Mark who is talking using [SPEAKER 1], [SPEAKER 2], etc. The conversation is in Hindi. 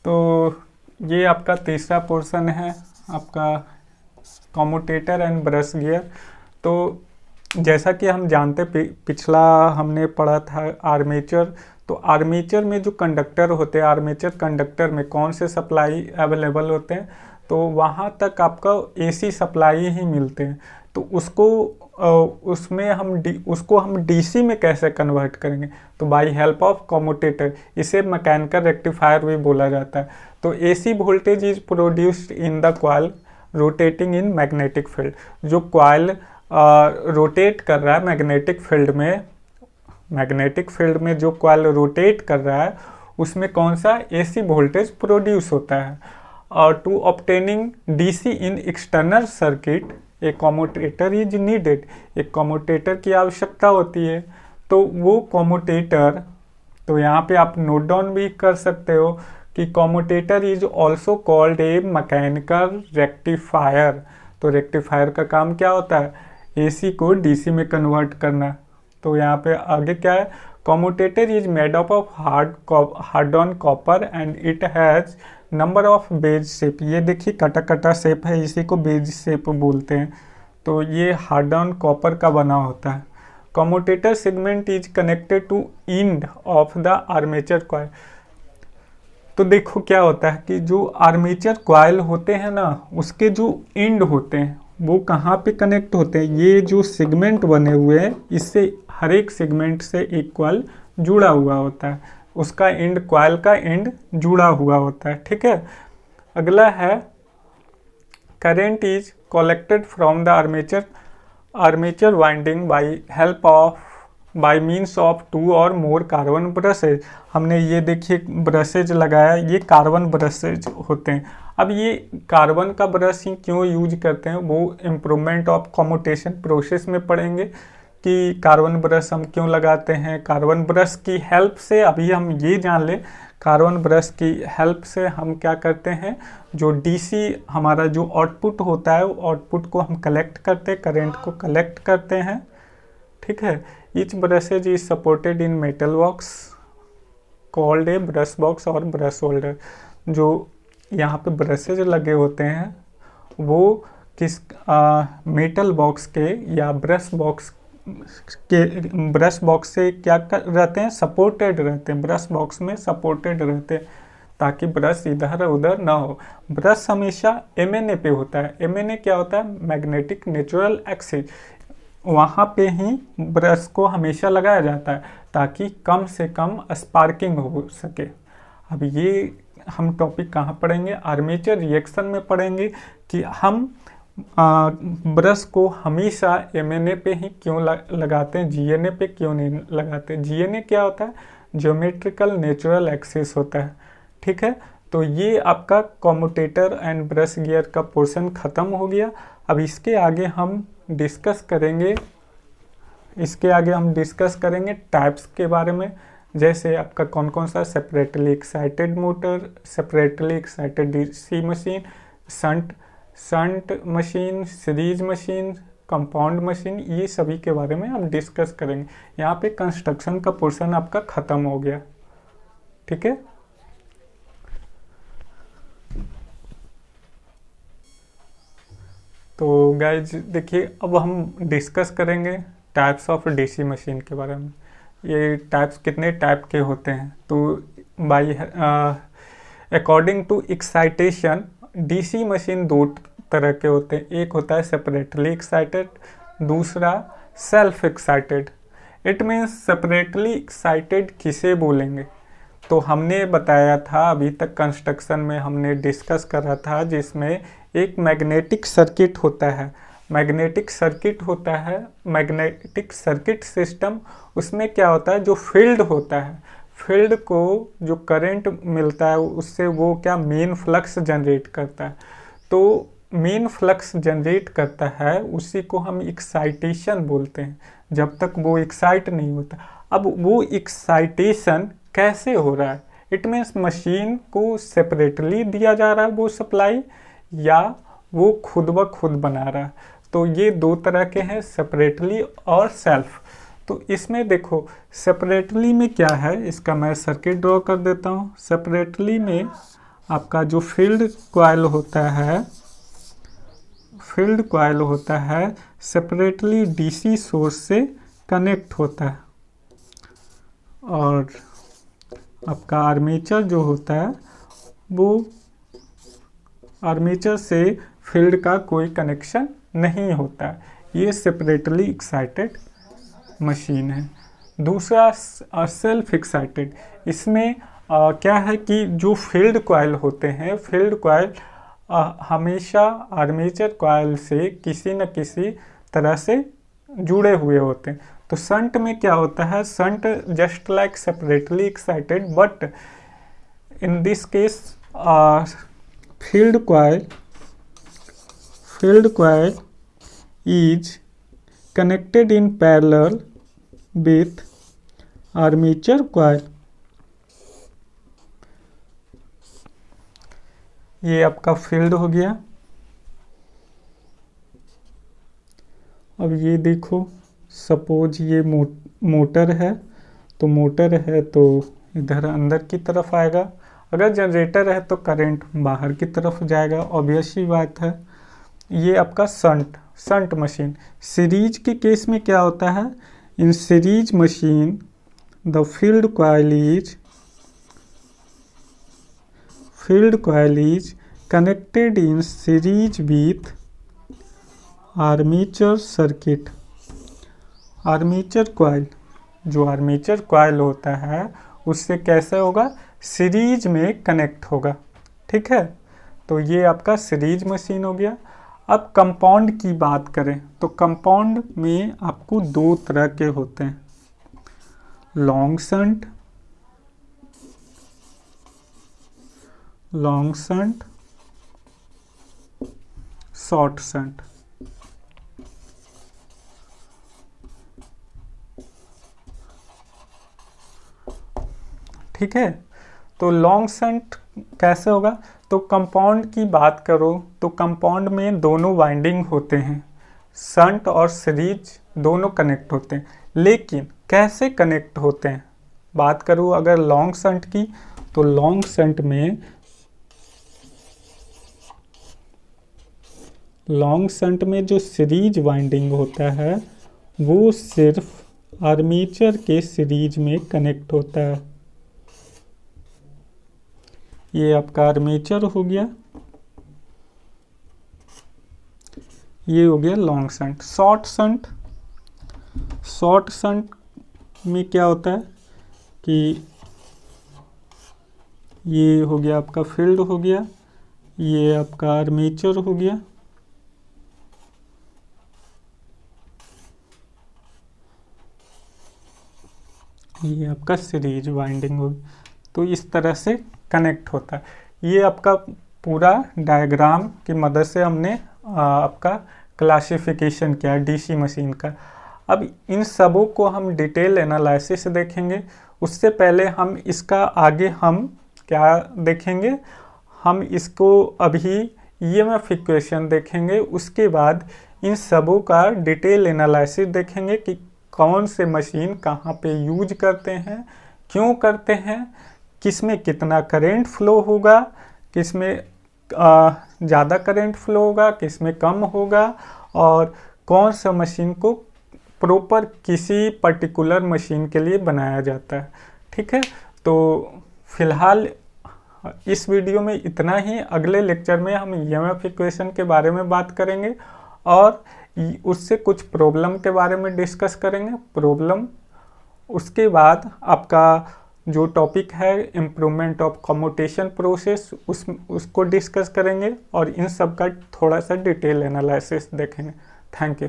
[SPEAKER 1] तो ये आपका तीसरा पोर्शन है आपका कम्यूटेटर एंड ब्रश गियर। तो जैसा कि हम जानते पिछला हमने पढ़ा था आर्मेचर। तो आर्मेचर में जो कंडक्टर होते हैं, आर्मेचर कंडक्टर में कौन से सप्लाई अवेलेबल होते हैं, तो वहाँ तक आपका एसी सप्लाई ही मिलते हैं। तो उसमें उसको हम डीसी में कैसे कन्वर्ट करेंगे, तो बाय हेल्प ऑफ कम्यूटेटर। इसे मैकेनिकल रेक्टिफायर भी बोला जाता है। तो AC voltage is produced in the coil rotating in magnetic field. जो कॉइल रोटेट कर रहा है मैग्नेटिक फील्ड में जो कॉइल रोटेट कर रहा है उसमें कौन सा एसी वोल्टेज प्रोड्यूस होता है। और to obtaining DC in external circuit a commutator is needed. एक कम्यूटेटर की आवश्यकता होती है। तो वो कम्यूटेटर, तो यहाँ पे आप नोट डाउन भी कर सकते हो कि commutator is also called a mechanical rectifier. तो रेक्टिफायर का काम क्या होता है, एसी को डीसी में कन्वर्ट करना। तो यहाँ पे आगे क्या है, commutator is made up of hard on copper and it has number of wedge shape. ये देखिए कटा कटा शेप है, इसी को बेज शेप बोलते हैं। तो ये हार्ड ऑन कॉपर का बना होता है। Commutator segment is connected to end of the armature coil. तो देखो क्या होता है कि जो आर्मेचर कॉइल होते हैं ना, उसके जो एंड होते हैं वो कहाँ पे कनेक्ट होते हैं, ये जो सेगमेंट बने हुए हैं इससे हर एक सेगमेंट से एक कॉइल जुड़ा हुआ होता है, उसका एंड कॉइल का एंड जुड़ा हुआ होता है। ठीक है, अगला है current is collected from the armature winding bye means of 2 और मोर कार्बन ब्रशेज। हमने ये देखिए ब्रशेज लगाया, ये कार्बन ब्रशेज होते हैं। अब ये कार्बन का ब्रश ही क्यों यूज करते हैं, वो इम्प्रूवमेंट ऑफ कम्यूटेशन प्रोसेस में पढ़ेंगे कि कार्बन ब्रश हम क्यों लगाते हैं। कार्बन ब्रश की हेल्प से अभी हम ये जान लें, कार्बन ब्रश की हेल्प से हम क्या करते हैं, जो डीसी हमारा जो आउटपुट होता है वो आउटपुट को हम कलेक्ट करते हैं, करंट को कलेक्ट करते हैं। ठीक है, each brushes is supported in metal box called a brush box और ब्रश होल्डर। जो यहाँ पे ब्रशेज लगे होते हैं वो किस मेटल बॉक्स के या ब्रश बॉक्स से क्या रहते हैं, सपोर्टेड रहते हैं, ब्रश बॉक्स में सपोर्टेड रहते हैं ताकि ब्रश इधर उधर ना हो। ब्रश हमेशा एमएनए पे होता है। एमएनए क्या होता है, मैग्नेटिक नेचुरल एक्सिस। वहाँ पे ही ब्रश को हमेशा लगाया जाता है ताकि कम से कम स्पार्किंग हो सके। अब ये हम टॉपिक कहाँ पढ़ेंगे, आर्मेचर रिएक्शन में पढ़ेंगे कि हम ब्रश को हमेशा एमएनए पे ही क्यों लगाते हैं, जीएनए पे क्यों नहीं लगाते। जीएनए क्या होता है, ज्योमेट्रिकल नेचुरल एक्सिस होता है। ठीक है, तो ये आपका कम्यूटेटर एंड ब्रश गियर का पोर्शन ख़त्म हो गया। अब इसके आगे हम डिस्कस करेंगे टाइप्स के बारे में। जैसे आपका कौन कौन सा, separately excited motor, separately excited DC machine, shunt machine, series machine, compound machine, ये सभी के बारे में हम डिस्कस करेंगे। यहाँ पे कंस्ट्रक्शन का पोर्शन आपका ख़त्म हो गया। ठीक है, तो गाइज देखिए अब हम डिस्कस करेंगे टाइप्स ऑफ डीसी मशीन के बारे में। ये टाइप्स कितने टाइप के होते हैं, तो by according to excitation DC machine 2 तरह के होते हैं। एक होता है सेपरेटली एक्साइटेड, दूसरा self excited. It means separately excited किसे बोलेंगे, तो हमने बताया था अभी तक कंस्ट्रक्शन में हमने डिस्कस करा था, जिसमें एक मैग्नेटिक सर्किट होता है। मैग्नेटिक सर्किट सिस्टम, उसमें क्या होता है, जो फील्ड होता है, फील्ड को जो करंट मिलता है उससे वो क्या मेन फ्लक्स जनरेट करता है। तो मेन फ्लक्स जनरेट करता है उसी को हम एक्साइटेशन बोलते हैं, जब तक वो एक्साइट नहीं होता। अब वो एक्साइटेशन कैसे हो रहा है, इट मीन्स मशीन को सेपरेटली दिया जा रहा है वो सप्लाई, या वो खुद ब खुद बना रहा है। तो ये 2 तरह के हैं, सेपरेटली और सेल्फ। तो इसमें देखो सेपरेटली में क्या है, इसका मैं सर्किट ड्रॉ कर देता हूँ। सेपरेटली में आपका जो फील्ड कॉइल होता है सेपरेटली डीसी सोर्स से कनेक्ट होता है, और आपका आर्मेचर जो होता है वो आर्मेचर से फील्ड का कोई कनेक्शन नहीं होता है। ये सेपरेटली एक्साइटेड मशीन है। दूसरा सेल्फ एक्साइटेड, इसमें क्या है कि जो फील्ड कॉइल होते हैं, फील्ड कॉइल हमेशा आर्मेचर कॉइल से किसी न किसी तरह से जुड़े हुए होते हैं। तो शंट में क्या होता है, shunt just like separately excited, but in this case field coil is connected in parallel with armature coil। ये आपका फील्ड हो गया। अब ये देखो, सपोज ये मोटर है, तो मोटर है तो इधर अंदर की तरफ आएगा, अगर जनरेटर है तो करंट बाहर की तरफ जाएगा, ऑब्वियस ही बात है। ये आपका शंट मशीन। सीरीज के केस में क्या होता है, in series machine the field coil is connected in series with armature circuit. Armature coil, जो आर्मेचर कॉइल होता है उससे कैसे होगा, सीरीज में कनेक्ट होगा। ठीक है, तो ये आपका सीरीज मशीन हो गया। अब कंपाउंड की बात करें तो कंपाउंड में आपको दो तरह के होते हैं, लॉन्ग शंट, शॉर्ट शंट। ठीक है, तो लॉन्ग शंट कैसे होगा, तो कंपाउंड की बात करो तो कंपाउंड में दोनों वाइंडिंग होते हैं, शंट और सीरीज दोनों कनेक्ट होते हैं। लेकिन कैसे कनेक्ट होते हैं, बात करूँ अगर लॉन्ग शंट की, तो लॉन्ग शंट में जो सीरीज वाइंडिंग होता है वो सिर्फ आर्मेचर के सीरीज में कनेक्ट होता है। ये आपका आर्मेचर हो गया, ये हो गया लॉन्ग शंट। शॉर्ट शंट में क्या होता है कि ये हो गया आपका फील्ड हो गया, ये आपका आर्मेचर हो गया, ये आपका सीरीज वाइंडिंग होगी। तो इस तरह से कनेक्ट होता है। ये आपका पूरा डायग्राम की मदद से हमने आपका क्लासिफिकेशन किया डीसी मशीन का। अब इन सबों को हम डिटेल एनालिसिस देखेंगे। उससे पहले हम इसका आगे हम क्या देखेंगे, हम इसको अभी ईएमएफ इक्वेशन देखेंगे, उसके बाद इन सबों का डिटेल एनालिसिस देखेंगे कि कौन से मशीन कहाँ पे यूज करते हैं, क्यों करते हैं, किस में कितना करंट फ्लो होगा, किस में ज़्यादा करंट फ्लो होगा, किस में कम होगा, और कौन सा मशीन को प्रॉपर किसी पर्टिकुलर मशीन के लिए बनाया जाता है। ठीक है, तो फिलहाल इस वीडियो में इतना ही। अगले लेक्चर में हम ईएमएफ इक्वेशन के बारे में बात करेंगे और उससे कुछ प्रॉब्लम के बारे में डिस्कस करेंगे। उसके बाद आपका जो टॉपिक है इम्प्रूवमेंट ऑफ कम्यूटेशन प्रोसेस, उसको डिस्कस करेंगे और इन सब का थोड़ा सा डिटेल एनालिसिस देखेंगे। Thank you.